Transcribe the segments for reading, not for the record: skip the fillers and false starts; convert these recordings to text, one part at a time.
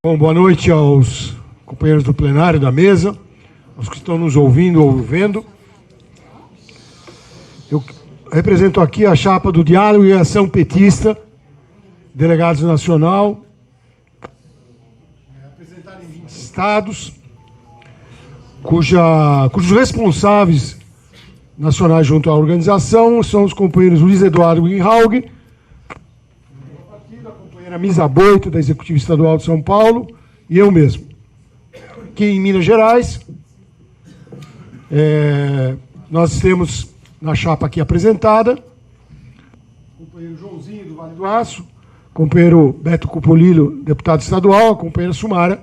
Bom, boa noite aos companheiros do plenário, da mesa, aos que estão nos ouvindo ou vendo. Eu represento aqui a chapa do Diálogo e Ação Petista, delegados nacional, representados em 20 estados, cujos responsáveis nacionais junto à organização são os companheiros Luiz Eduardo Guinhaug, a Misa Boito, da Executiva Estadual de São Paulo, e eu mesmo. Aqui em Minas Gerais, nós temos na chapa aqui apresentada o companheiro Joãozinho, do Vale do Aço, o companheiro Beto Cupolillo, deputado estadual, a companheira Sumara,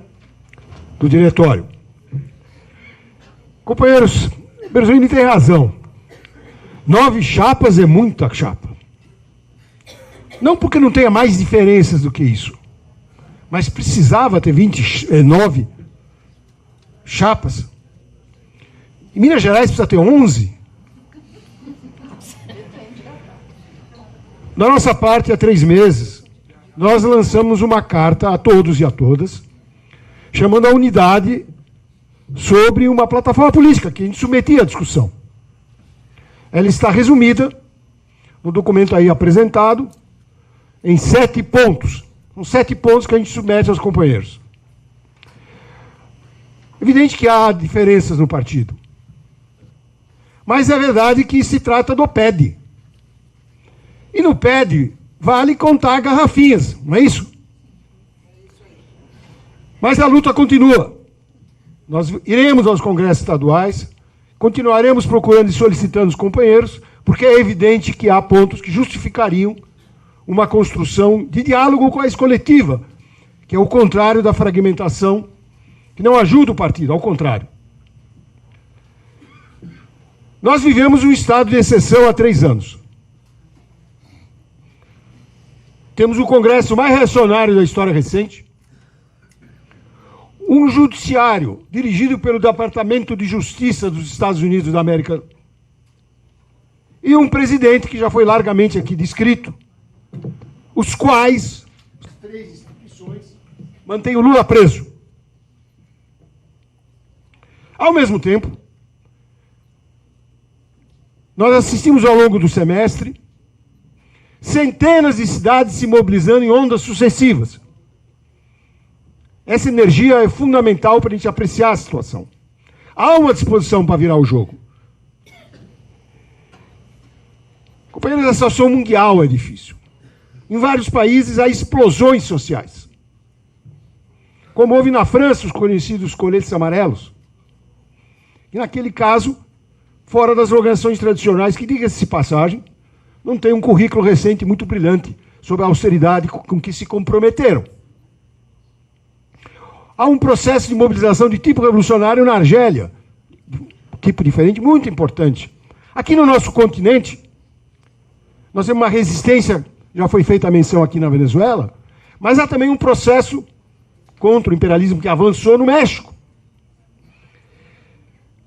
do diretório. Companheiros, Berzoni tem razão. 9 chapas é muita chapa. Não porque não tenha mais diferenças do que isso, mas precisava ter 29 chapas. Em Minas Gerais precisa ter 11. Da nossa parte, há 3 meses, nós lançamos uma carta a todos e a todas, chamando a unidade sobre uma plataforma política que a gente submetia à discussão. Ela está resumida no documento aí apresentado, em 7 pontos. São 7 pontos que a gente submete aos companheiros. Evidente que há diferenças no partido. Mas é verdade que se trata do PED. E no PED vale contar garrafinhas, não é isso? Mas a luta continua. Nós iremos aos congressos estaduais, continuaremos procurando e solicitando os companheiros, porque é evidente que há pontos que justificariam uma construção de diálogo com a coletiva, que é o contrário da fragmentação, que não ajuda o partido, ao contrário. Nós vivemos um estado de exceção há 3 anos. Temos o Congresso mais reacionário da história recente, um judiciário dirigido pelo Departamento de Justiça dos Estados Unidos da América e um presidente que já foi largamente aqui descrito, os quais, as 3 instituições, mantêm o Lula preso. Ao mesmo tempo, nós assistimos ao longo do semestre centenas de cidades se mobilizando em ondas sucessivas. Essa energia é fundamental para a gente apreciar a situação. Há uma disposição para virar o jogo. Companheiros, a situação mundial é difícil. Em vários países há explosões sociais. Como houve na França, os conhecidos coletes amarelos. E naquele caso, fora das organizações tradicionais, que, diga-se de passagem, não tem um currículo recente muito brilhante sobre a austeridade com que se comprometeram. Há um processo de mobilização de tipo revolucionário na Argélia, tipo diferente, muito importante. Aqui no nosso continente, nós temos uma resistência, já foi feita a menção aqui na Venezuela, mas há também um processo contra o imperialismo que avançou no México.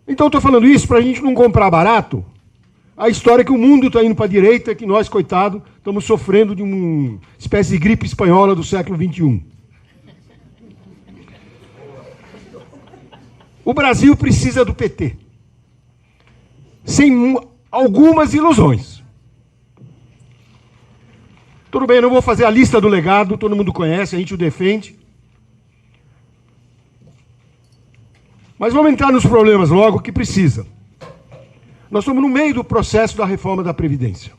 Então, estou falando isso para a gente não comprar barato a história que o mundo está indo para a direita e que nós, coitado, estamos sofrendo de uma espécie de gripe espanhola do século XXI. O Brasil precisa do PT, sem algumas ilusões. Tudo bem, eu não vou fazer a lista do legado, todo mundo conhece, a gente o defende. Mas vamos entrar nos problemas logo que precisa. Nós estamos no meio do processo da reforma da Previdência.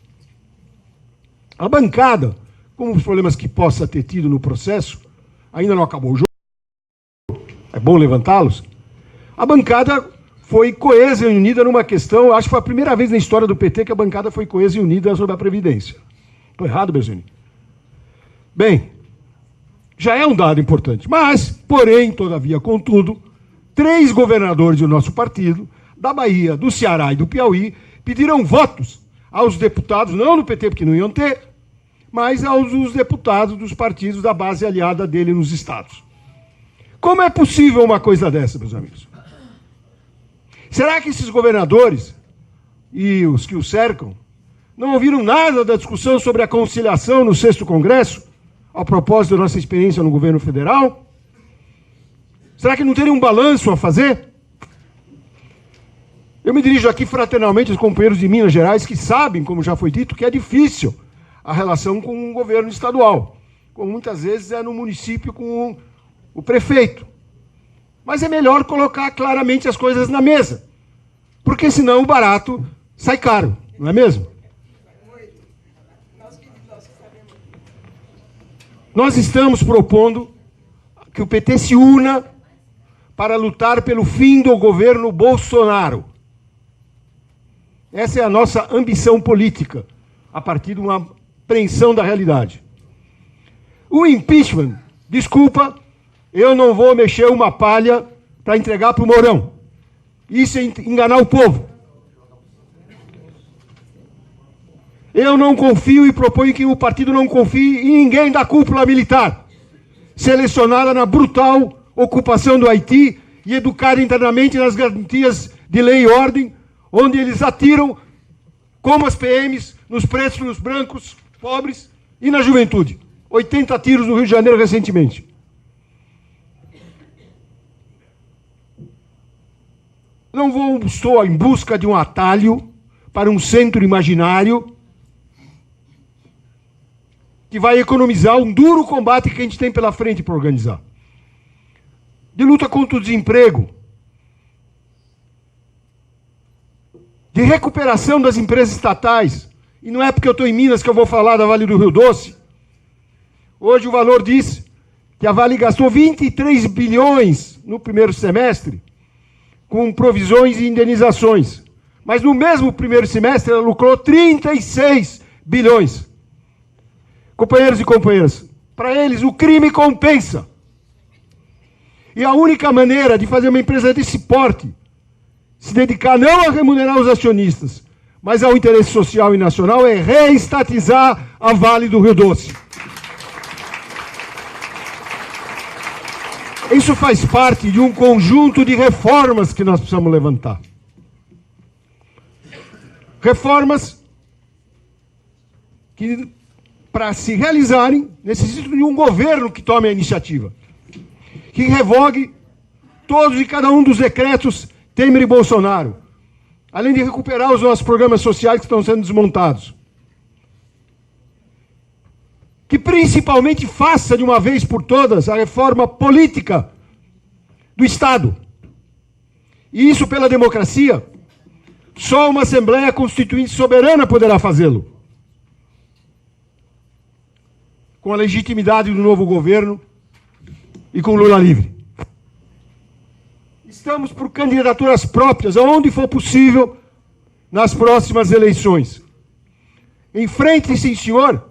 A bancada, com os problemas que possa ter tido no processo, ainda não acabou o jogo, é bom levantá-los. A bancada foi coesa e unida numa questão, acho que foi a primeira vez na história do PT que a bancada foi coesa e unida sobre a Previdência. Estou errado, Berzoni? Bem, já é um dado importante. Mas, porém, todavia, contudo, 3 governadores do nosso partido, da Bahia, do Ceará e do Piauí, pediram votos aos deputados, não no PT, porque não iam ter, mas aos deputados dos partidos da base aliada dele nos estados. Como é possível uma coisa dessa, meus amigos? Será que esses governadores e os que os cercam não ouviram nada da discussão sobre a conciliação no 6º Congresso, a propósito da nossa experiência no governo federal? Será que não teria um balanço a fazer? Eu me dirijo aqui fraternalmente aos companheiros de Minas Gerais que sabem, como já foi dito, que é difícil a relação com o governo estadual, como muitas vezes é no município com o prefeito. Mas é melhor colocar claramente as coisas na mesa, porque senão o barato sai caro, não é mesmo? Nós estamos propondo que o PT se una para lutar pelo fim do governo Bolsonaro. Essa é a nossa ambição política, a partir de uma apreensão da realidade. O impeachment, desculpa, eu não vou mexer uma palha para entregar para o Mourão. Isso é enganar o povo. Eu não confio e proponho que o partido não confie em ninguém da cúpula militar, selecionada na brutal ocupação do Haiti e educada internamente nas garantias de lei e ordem, onde eles atiram, como as PMs, nos pretos, nos brancos, pobres e na juventude. 80 tiros no Rio de Janeiro recentemente. Estou em busca de um atalho para um centro imaginário que vai economizar um duro combate que a gente tem pela frente para organizar. De luta contra o desemprego, de recuperação das empresas estatais. E não é porque eu estou em Minas que eu vou falar da Vale do Rio Doce. Hoje o Valor diz que a Vale gastou 23 bilhões no primeiro semestre com provisões e indenizações. Mas no mesmo primeiro semestre ela lucrou 36 bilhões. Companheiros e companheiras, para eles o crime compensa. E a única maneira de fazer uma empresa desse porte se dedicar não a remunerar os acionistas, mas ao interesse social e nacional, é reestatizar a Vale do Rio Doce. Isso faz parte de um conjunto de reformas que nós precisamos levantar. Reformas que, para se realizarem, necessitam de um governo que tome a iniciativa, que revogue todos e cada um dos decretos Temer e Bolsonaro, além de recuperar os nossos programas sociais que estão sendo desmontados. Que principalmente faça de uma vez por todas a reforma política do Estado. E isso pela democracia, só uma Assembleia Constituinte soberana poderá fazê-lo. Com a legitimidade do novo governo e com Lula livre. Estamos por candidaturas próprias, aonde for possível, nas próximas eleições. Enfrente, sim, senhor,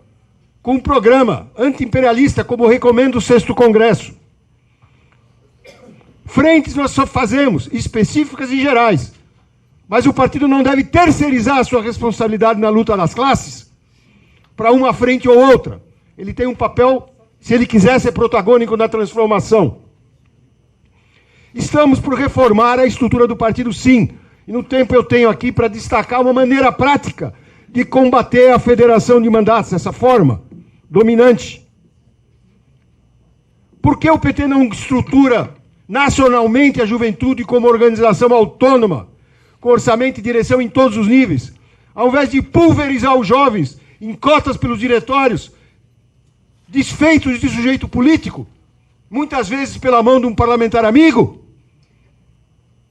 com um programa anti-imperialista, como recomenda o 6º Congresso. Frentes nós só fazemos, específicas e gerais. Mas o partido não deve terceirizar a sua responsabilidade na luta das classes para uma frente ou outra. Ele tem um papel, se ele quiser ser protagônico na transformação. Estamos por reformar a estrutura do partido, sim. E no tempo eu tenho aqui para destacar uma maneira prática de combater a federação de mandatos, dessa forma dominante. Por que o PT não estrutura nacionalmente a juventude como organização autônoma, com orçamento e direção em todos os níveis, ao invés de pulverizar os jovens em cotas pelos diretórios, desfeitos de sujeito político, muitas vezes pela mão de um parlamentar amigo?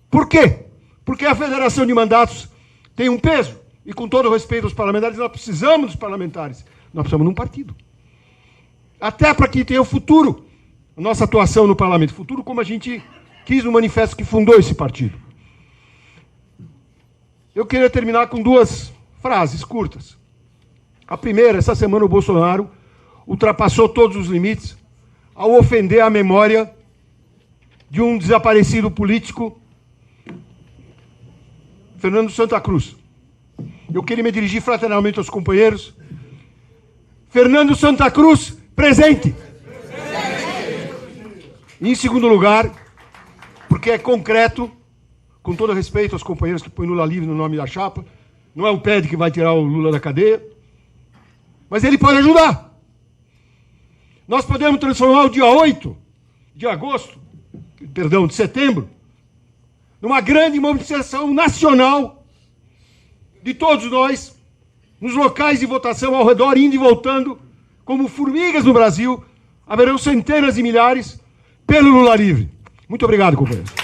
Por quê? Porque a federação de mandatos tem um peso, e com todo o respeito aos parlamentares, nós precisamos dos parlamentares, nós precisamos de um partido. Até para que tenha o futuro, a nossa atuação no parlamento, futuro como a gente quis no manifesto que fundou esse partido. Eu queria terminar com 2 frases curtas. A primeira, essa semana o Bolsonaro ultrapassou todos os limites ao ofender a memória de um desaparecido político, Fernando Santa Cruz. Eu queria me dirigir fraternalmente aos companheiros. Fernando Santa Cruz, presente. E, em segundo lugar, porque é concreto, com todo respeito aos companheiros que põem Lula livre no nome da chapa, não é o PED que vai tirar o Lula da cadeia, mas ele pode ajudar. Nós podemos transformar o dia 8 de agosto de setembro, numa grande mobilização nacional de todos nós, nos locais de votação ao redor, indo e voltando, como formigas no Brasil, haverão centenas de milhares pelo Lula livre. Muito obrigado, companheiros.